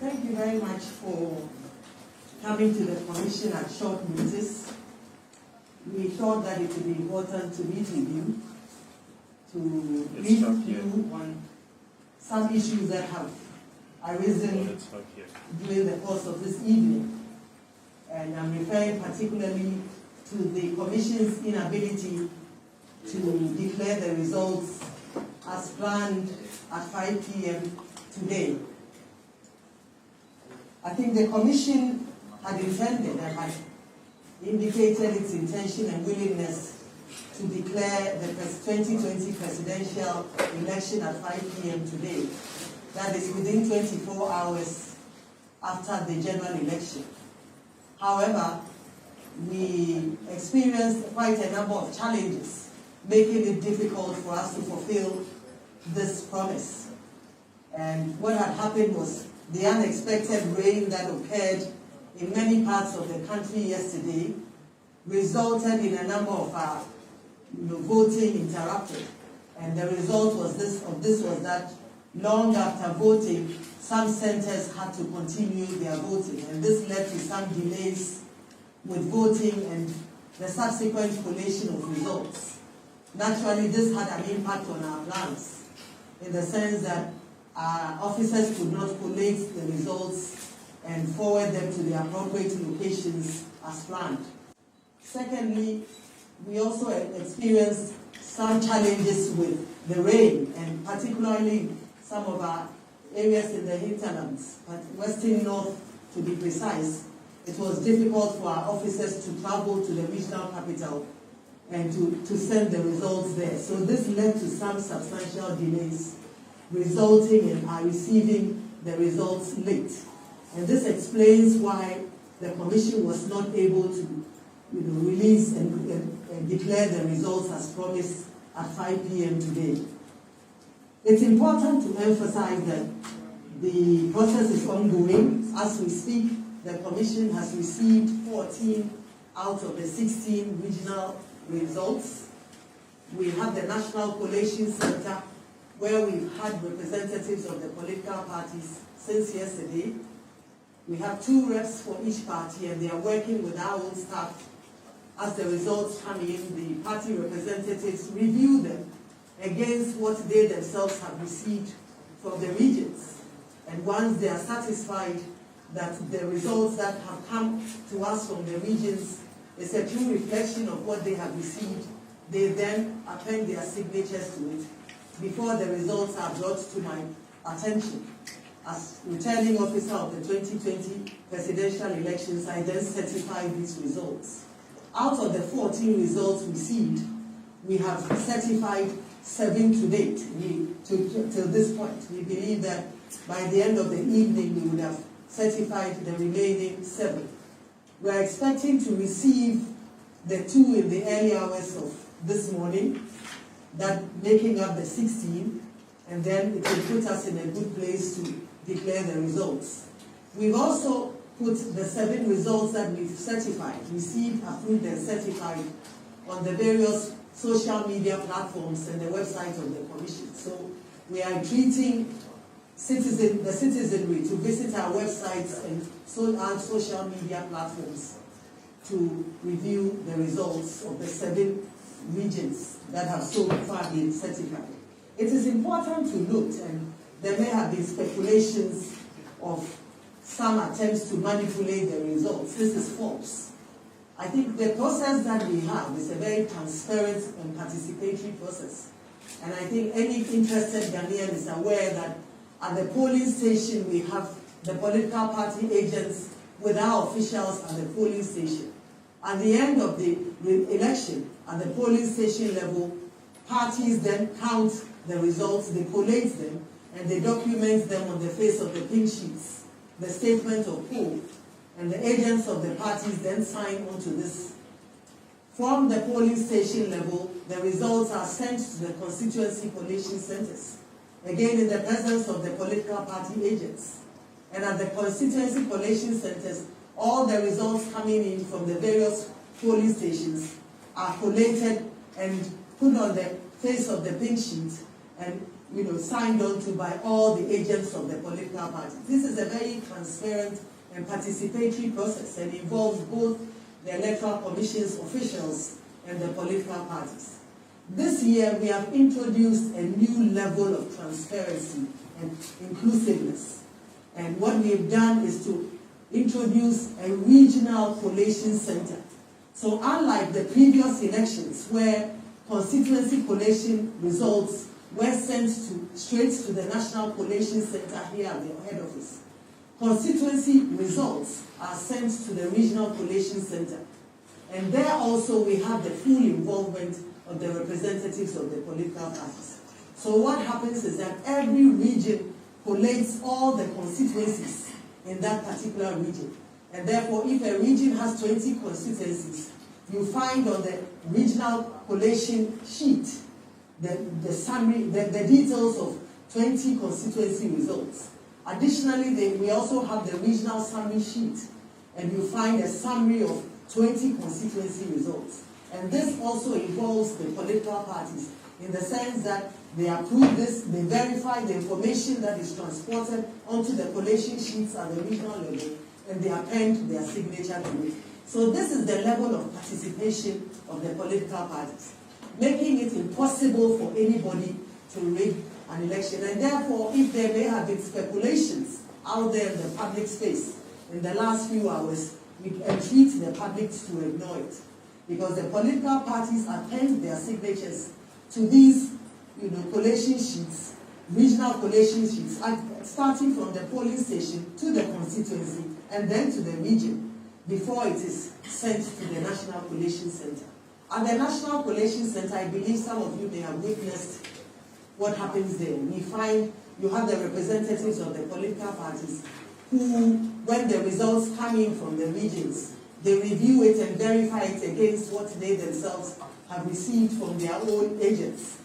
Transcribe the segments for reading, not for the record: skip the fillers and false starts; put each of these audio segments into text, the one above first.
Thank you very much for coming to the Commission at short notice. We thought that it would be important to meet with you, to brief you on some issues that have arisen during the course of this evening. And I'm referring particularly to the Commission's inability to declare the results as planned at 5 p.m. today. I think the Commission had intended and had indicated its intention and willingness to declare the 2020 presidential election at 5 p.m. today. That is within 24 hours after the general election. However, we experienced quite a number of challenges, making it difficult for us to fulfill this promise. And what had happened was the unexpected rain that occurred in many parts of the country yesterday resulted in a number of voting interrupted. And the result was this was that long after voting, some centers had to continue their voting. And this led to some delays with voting and the subsequent collation of results. Naturally, this had an impact on our plans in the sense that our officers could not collate the results and forward them to the appropriate locations as planned. Secondly, we also experienced some challenges with the rain, and particularly some of our areas in the hinterlands, but western north to be precise. It was difficult for our officers to travel to the regional capital and to send the results there. So this led to some substantial delays, resulting in our receiving the results late. And this explains why the Commission was not able to release and declare the results as promised at 5 p.m. today. It's important to emphasize that the process is ongoing. As we speak, the Commission has received 14 out of the 16 regional results. We have the National Collation Center, where we've had representatives of the political parties since yesterday. We have 2 reps for each party, and they are working with our own staff. As the results come in, the party representatives review them against what they themselves have received from the regions. And once they are satisfied that the results that have come to us from the regions is a true reflection of what they have received, they then append their signatures to it before the results are brought to my attention. As returning officer of the 2020 presidential elections, I then certify these results. Out of the 14 results received, we have certified 7 to date. Till this point, we believe that by the end of the evening, we would have certified the remaining 7. We are expecting to receive the 2 in the early hours of this morning, that making up the 16, and then it will put us in a good place to declare the results. We've also put the 7 results that we've certified, received, approved, and certified on the various social media platforms and the website of the Commission. So we are treating the citizenry to visit our websites and our social media platforms to review the results of the 7 regions that have so far been certified. It is important to note, and there may have been speculations of some attempts to manipulate the results. This is false. I think the process that we have is a very transparent and participatory process. And I think any interested Ghanaian is aware that at the polling station we have the political party agents with our officials at the polling station. At the end of the election, at the polling station level, parties then count the results, they collate them, and they document them on the face of the pink sheets, the statement of poll, and the agents of the parties then sign onto this. From the polling station level, the results are sent to the constituency collation centers, again in the presence of the political party agents. And at the constituency collation centers, all the results coming in from the various polling stations are collated and put on the face of the pink sheet, and signed on to by all the agents of the political parties. This is a very transparent and participatory process and involves both the Electoral Commission's officials and the political parties. This year, we have introduced a new level of transparency and inclusiveness. And what we've done is to introduce a regional collation center. So unlike the previous elections where constituency collation results were sent straight to the National Collation Center here at the head office, constituency results are sent to the Regional Collation Center. And there also we have the full involvement of the representatives of the political parties. So what happens is that every region collates all the constituencies in that particular region. And therefore, if a region has 20 constituencies, you find on the regional collation sheet the summary, the details of 20 constituency results. Additionally, we also have the regional summary sheet, and you find a summary of 20 constituency results. And this also involves the political parties in the sense that they approve this, they verify the information that is transported onto the collation sheets at the regional level, and they append their signature to it. So this is the level of participation of the political parties, making it impossible for anybody to rig an election. And therefore, if there may have been speculations out there in the public space in the last few hours, we entreat the public to ignore it. Because the political parties append their signatures to these collation sheets, regional collation sheets, starting from the polling station to the constituency and then to the region before it is sent to the National Collation Center. At the National Collation Center, I believe some of you may have witnessed what happens there. We find you have the representatives of the political parties who, when the results come in from the regions, they review it and verify it against what they themselves have received from their own agents.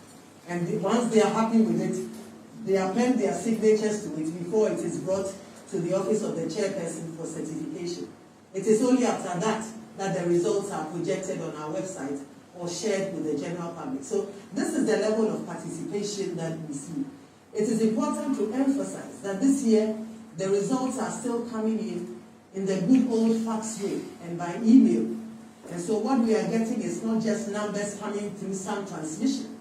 And once they are happy with it, they append their signatures to it before it is brought to the office of the chairperson for certification. It is only after that that the results are projected on our website or shared with the general public. So this is the level of participation that we see. It is important to emphasize that this year the results are still coming in the good old fax way and by email. And so what we are getting is not just numbers coming through some transmission,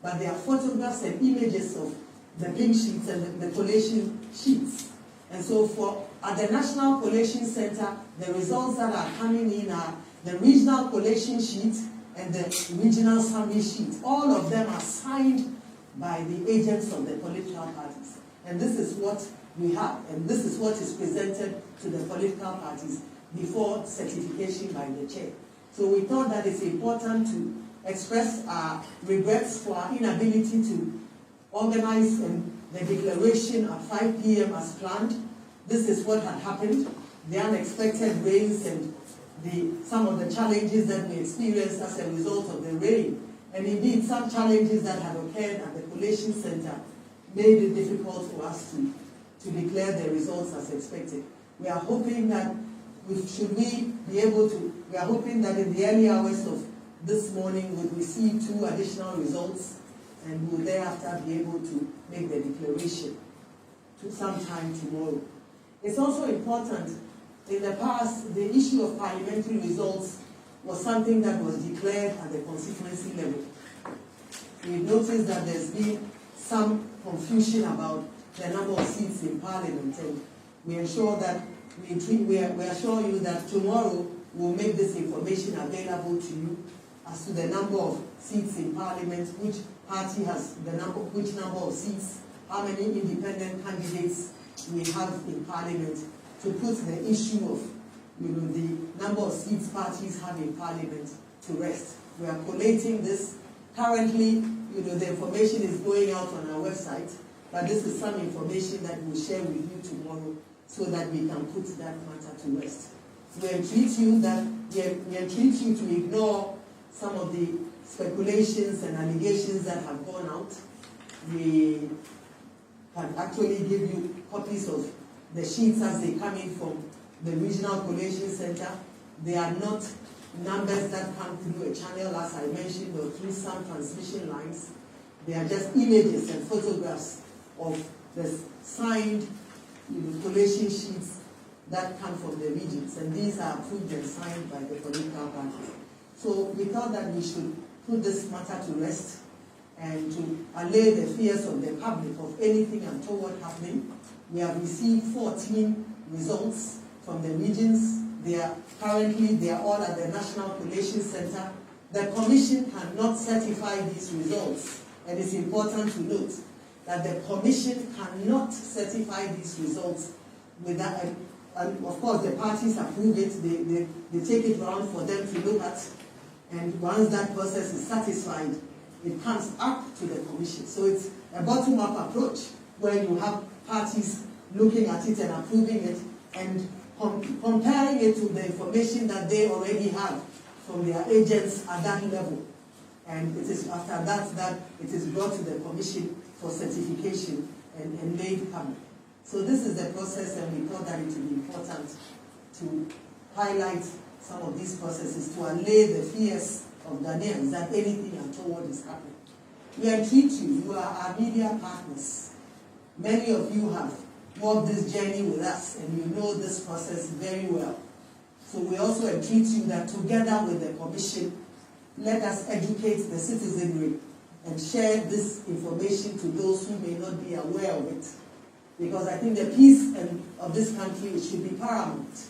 but there are photographs and images of the pink sheets and the collation sheets. And so at the National Collation Center, the results that are coming in are the regional collation sheet and the regional summary sheet. All of them are signed by the agents of the political parties. And this is what we have, and this is what is presented to the political parties before certification by the chair. So we thought that it's important to express our regrets for our inability to organize the declaration at 5 p.m. as planned. This is what had happened. The unexpected rains and some of the challenges that we experienced as a result of the rain, and indeed some challenges that had occurred at the collation center made it difficult for us to declare the results as expected. We are hoping that we are hoping that in the early hours of this morning we'll receive 2 additional results, and we'll thereafter be able to make the declaration sometime tomorrow. It's also important, in the past, the issue of parliamentary results was something that was declared at the constituency level. We've noticed that there's been some confusion about the number of seats in Parliament, and we assure you that tomorrow we'll make this information available to you as to the number of seats in Parliament, which party has which number of seats, how many independent candidates we have in Parliament, to put the issue of the number of seats parties have in Parliament to rest. We are collating this. Currently, the information is going out on our website, but this is some information that we'll share with you tomorrow so that we can put that matter to rest. We entreat you to ignore some of the speculations and allegations that have gone out. We can actually give you copies of the sheets as they come in from the Regional Collation Center. They are not numbers that come through a channel, as I mentioned, or through some transmission lines. They are just images and photographs of the signed collation sheets that come from the regions, and these are approved and signed by the political parties. So we thought that we should put this matter to rest and to allay the fears of the public of anything untoward happening. We have received 14 results from the regions. They are all at the National Collation Center. The Commission cannot certify these results, and it's important to note that the Commission cannot certify these results without, and of course the parties approve it, they take it round for them to look at, and once that process is satisfied, it comes up to the Commission. So it's a bottom-up approach where you have parties looking at it and approving it and comparing it to the information that they already have from their agents at that level. And it is after that it is brought to the Commission for certification and made public. So this is the process, and we thought that it would be important to highlight some of these processes to allay the fears of Ghanaians that anything untoward is happening. We entreat you, you are our media partners. Many of you have walked this journey with us, and you know this process very well. So we also entreat you that together with the Commission, let us educate the citizenry and share this information to those who may not be aware of it. Because I think the peace of this country should be paramount.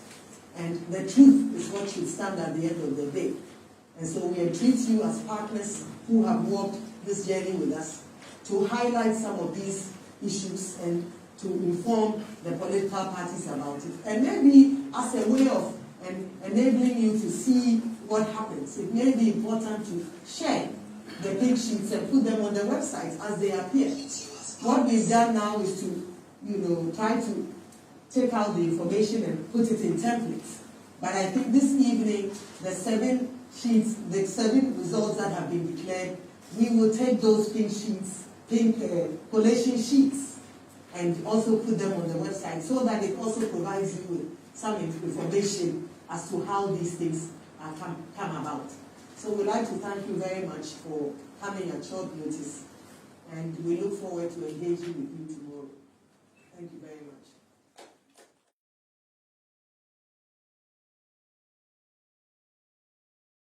And the truth is what should stand at the end of the day. And so we entreat you as partners who have walked this journey with us to highlight some of these issues and to inform the political parties about it. And maybe as a way of enabling you to see what happens, it may be important to share the pink sheets and put them on the website as they appear. What we've done now is to, try to take out the information and put it in templates. But I think this evening, the 7 sheets, the 7 results that have been declared, we will take those pink sheets, collation sheets, and also put them on the website so that it also provides you with some information as to how these things come about. So we'd like to thank you very much for coming at short notice, and we look forward to engaging with you tomorrow. Thank you very much.